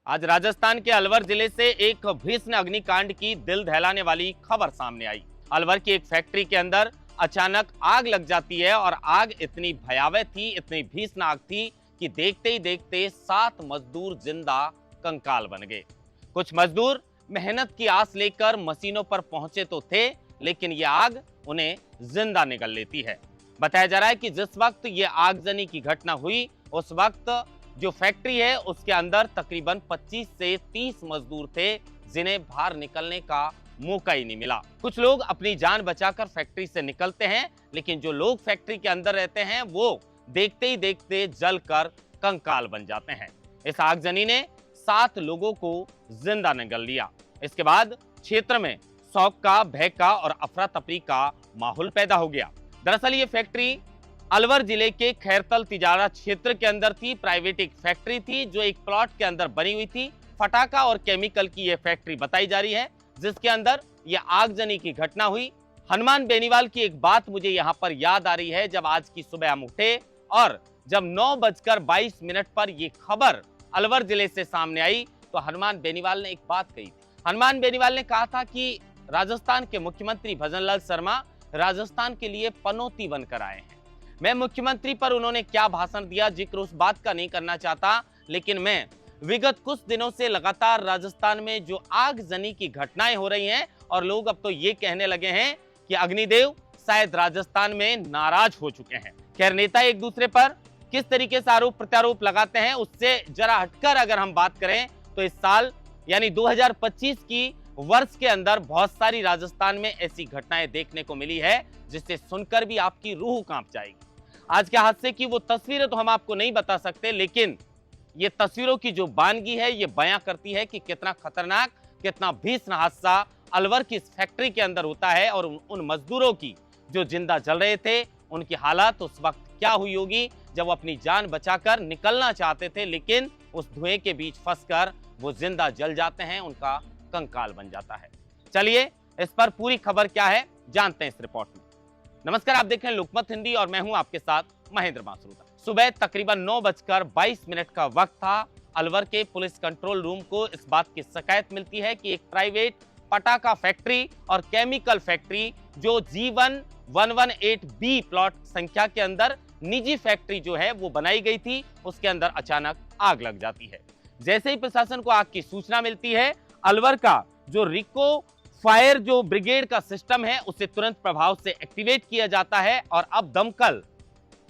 आज राजस्थान के अलवर जिले से एक भीषण अग्निकांड की दिल दहलाने वाली खबर सामने आई। अलवर की एक फैक्ट्री के अंदर अचानक आग लग जाती है और आग इतनी भयावह थी, इतनी भीषण आग थी कि देखते ही देखते 7 मजदूर जिंदा कंकाल बन गए। कुछ मजदूर मेहनत की आस लेकर मशीनों पर पहुंचे तो थे, लेकिन यह आग उन्हें जिंदा निगल लेती है। बताया जा रहा है कि जिस वक्त ये आगजनी की घटना हुई, उस वक्त जो फैक्ट्री है उसके अंदर तकरीबन 25 से 30 मजदूर थे, जिन्हें बाहर निकलने का मौका ही नहीं मिला। कुछ लोग अपनी जान बचाकर फैक्ट्री से निकलते हैं, लेकिन जो लोग फैक्ट्री के अंदर रहते हैं वो देखते ही देखते जलकर कंकाल बन जाते हैं। इस आगजनी ने 7 लोगों को जिंदा निगल लिया। इसके बाद क्षेत्र में शौक का, भय का और अफरा तफरी का माहौल पैदा हो गया। दरअसल ये फैक्ट्री अलवर जिले के खैरतल तिजारा क्षेत्र के अंदर थी। प्राइवेट एक फैक्ट्री थी जो एक प्लॉट के अंदर बनी हुई थी। फटाका और केमिकल की यह फैक्ट्री बताई जा रही है, जिसके अंदर यह आगजनी की घटना हुई। हनुमान बेनीवाल की एक बात मुझे यहां पर याद आ रही है। जब आज की सुबह हम उठे और जब 9:22 पर यह खबर अलवर जिले से सामने आई, तो हनुमान बेनीवाल ने एक बात कही थी। हनुमान बेनीवाल ने कहा था कि राजस्थान के मुख्यमंत्री भजनलाल शर्मा राजस्थान के लिए पनौती बनकर आए हैं। मैं मुख्यमंत्री पर उन्होंने क्या भाषण दिया, जिक्र उस बात का नहीं करना चाहता, लेकिन मैं विगत कुछ दिनों से लगातार राजस्थान में जो आगजनी की घटनाएं हो रही हैं और लोग अब तो ये कहने लगे हैं कि अग्निदेव शायद राजस्थान में नाराज हो चुके हैं। खैर, नेता एक दूसरे पर किस तरीके से आरोप प्रत्यारोप लगाते हैं, उससे जरा हटकर अगर हम बात करें तो इस साल यानी 2025 की वर्ष के अंदर बहुत सारी राजस्थान में ऐसी घटनाएं देखने को मिली है, जिससे सुनकर भी आपकी रूह कांप जाएगी। आज के हादसे की वो तस्वीरें तो हम आपको नहीं बता सकते, लेकिन ये तस्वीरों की जो बानगी है ये बयां करती है कि कितना खतरनाक, कितना भीषण हादसा अलवर की इस फैक्ट्री के अंदर होता है। और उन मजदूरों की जो जिंदा जल रहे थे, उनकी हालत उस वक्त क्या हुई होगी जब वो अपनी जान बचाकर निकलना चाहते थे, लेकिन उस धुएं के बीच फंसकर वो जिंदा जल जाते हैं, उनका कंकाल बन जाता है। चलिए इस पर पूरी खबर क्या है जानते हैं इस रिपोर्ट में। नमस्कार, आप देख रहे हैं लोकमत हिंदी और मैं हूं आपके साथ महेंद्र मासरूदा। सुबह तकरीबन 9:22 का वक्त था। अलवर के पुलिस कंट्रोल रूम को इस बात की शिकायत मिलती है कि एक प्राइवेट पटाखा फैक्ट्री और केमिकल फैक्ट्री जो G1118B प्लॉट संख्या के अंदर निजी फैक्ट्री जो है वो बनाई गई थी, उसके अंदर अचानक आग लग जाती है। जैसे ही प्रशासन को आग की सूचना मिलती है, अलवर का जो रिको फायर जो ब्रिगेड का सिस्टम है उसे तुरंत प्रभाव से एक्टिवेट किया जाता है और अब दमकल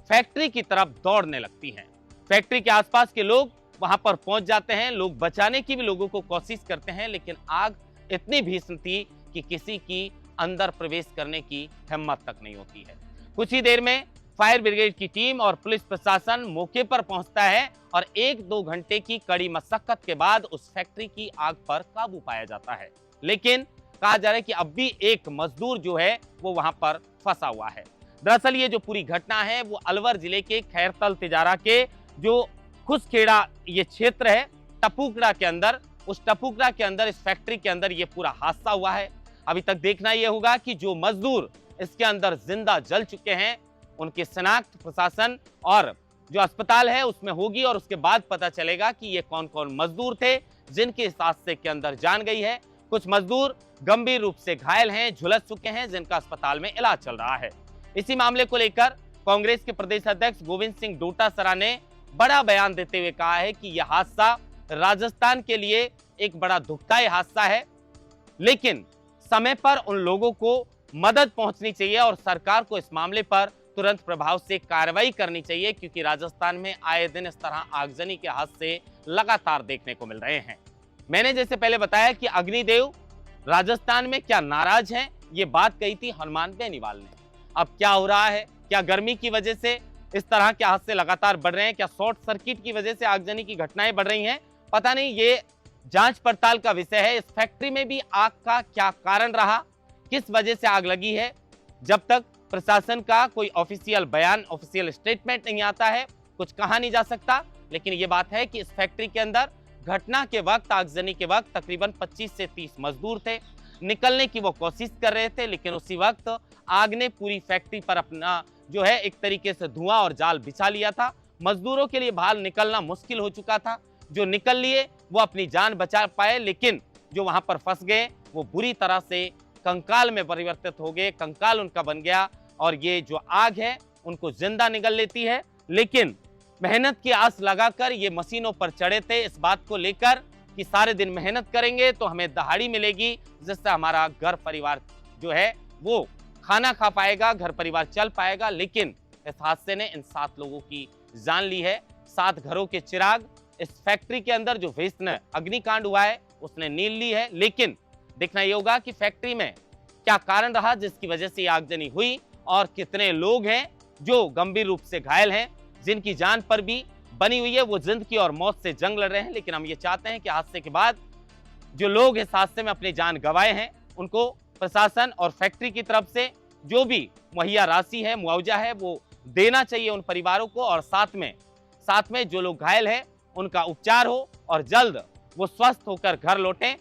फैक्ट्री की तरफ दौड़ने लगती हैं। फैक्ट्री के आसपास के लोग वहां पर पहुंच जाते हैं, लोग बचाने की भी लोगों को कोशिश करते हैं, लेकिन आग इतनी भीषण थी कि किसी की अंदर प्रवेश करने की हिम्मत तक नहीं होती है। कुछ ही देर में फायर ब्रिगेड की टीम और पुलिस प्रशासन मौके पर पहुंचता है और 1-2 घंटे की कड़ी मशक्कत के बाद उस फैक्ट्री की आग पर काबू पाया जाता है। लेकिन कहा जा रहा है कि अब भी एक मजदूर जो है वो वहां पर फंसा हुआ है। दरअसल ये जो पूरी घटना है वो अलवर जिले के खैरतल तिजारा के जो खुसखेड़ा ये क्षेत्र है, टपुकड़ा के अंदर, उस टपुकड़ा के अंदर इस फैक्ट्री के अंदर ये पूरा हादसा हुआ है। अभी तक देखना यह होगा कि जो मजदूर इसके अंदर जिंदा जल चुके हैं उनकी शिनाख्त प्रशासन और जो अस्पताल है उसमें होगी और उसके बाद पता चलेगा कि ये कौन कौन मजदूर थे जिनके इस हादसे के अंदर जान गई है। कुछ मजदूर गंभीर रूप से घायल हैं, झुलस चुके हैं, जिनका अस्पताल में इलाज चल रहा है। इसी मामले को लेकर कांग्रेस के प्रदेश अध्यक्ष गोविंद सिंह डोटासरा ने बड़ा बयान देते हुए कहा है कि यह हादसा राजस्थान के लिए एक बड़ा दुखदायी हादसा है, लेकिन समय पर उन लोगों को मदद पहुंचनी चाहिए और सरकार को इस मामले पर तुरंत प्रभाव से कार्रवाई करनी चाहिए, क्योंकि राजस्थान में आए दिन इस तरह आगजनी के हादसे लगातार देखने को मिल रहे हैं। मैंने जैसे पहले बताया कि अग्निदेव राजस्थान में क्या नाराज हैं, ये बात कही थी हनुमान बेनीवाल ने। अब क्या हो रहा है, क्या गर्मी की वजह से इस तरह के हादसे लगातार बढ़ रहे हैं, क्या शॉर्ट सर्किट की वजह से आगजनी की घटनाएं बढ़ रही हैं, पता नहीं, ये जांच पड़ताल का विषय है। इस फैक्ट्री में भी आग का क्या कारण रहा, किस वजह से आग लगी है, जब तक प्रशासन का कोई ऑफिशियल बयान, ऑफिशियल स्टेटमेंट नहीं आता है, कुछ कहा नहीं जा सकता। लेकिन यह बात है कि इस फैक्ट्री के अंदर घटना के वक्त, आगजनी के वक्त तकरीबन 25 से 30 मजदूर थे। निकलने की वो कोशिश कर रहे थे, लेकिन उसी वक्त आग ने पूरी फैक्ट्री पर अपना जो है एक तरीके से धुआं और जाल बिछा लिया था। मजदूरों के लिए बाहर निकलना मुश्किल हो चुका था। जो निकल लिए वो अपनी जान बचा पाए, लेकिन जो वहां पर फंस गए वो बुरी तरह से कंकाल में परिवर्तित हो गए, कंकाल उनका बन गया और ये जो आग है उनको जिंदा निगल लेती है। लेकिन मेहनत की आस लगाकर ये मशीनों पर चढ़े थे इस बात को लेकर कि सारे दिन मेहनत करेंगे तो हमें दहाड़ी मिलेगी, जिससे हमारा घर परिवार जो है वो खाना खा पाएगा, घर परिवार चल पाएगा। लेकिन इस हादसे ने इन 7 लोगों की जान ली है। 7 घरों के चिराग इस फैक्ट्री के अंदर जो भीषण अग्निकांड हुआ है उसने नील ली है। लेकिन देखना ये होगा कि फैक्ट्री में क्या कारण रहा जिसकी वजह से आगजनी हुई और कितने लोग हैं जो गंभीर रूप से घायल हैं, जिनकी जान पर भी बनी हुई है, वो जिंदगी और मौत से जंग लड़ रहे हैं। लेकिन हम ये चाहते हैं कि हादसे के बाद जो लोग इस हादसे में अपनी जान गंवाए हैं उनको प्रशासन और फैक्ट्री की तरफ से जो भी मुहैया राशि है, मुआवजा है, वो देना चाहिए उन परिवारों को। और साथ में जो लोग घायल हैं उनका उपचार हो और जल्द वो स्वस्थ होकर घर लौटें।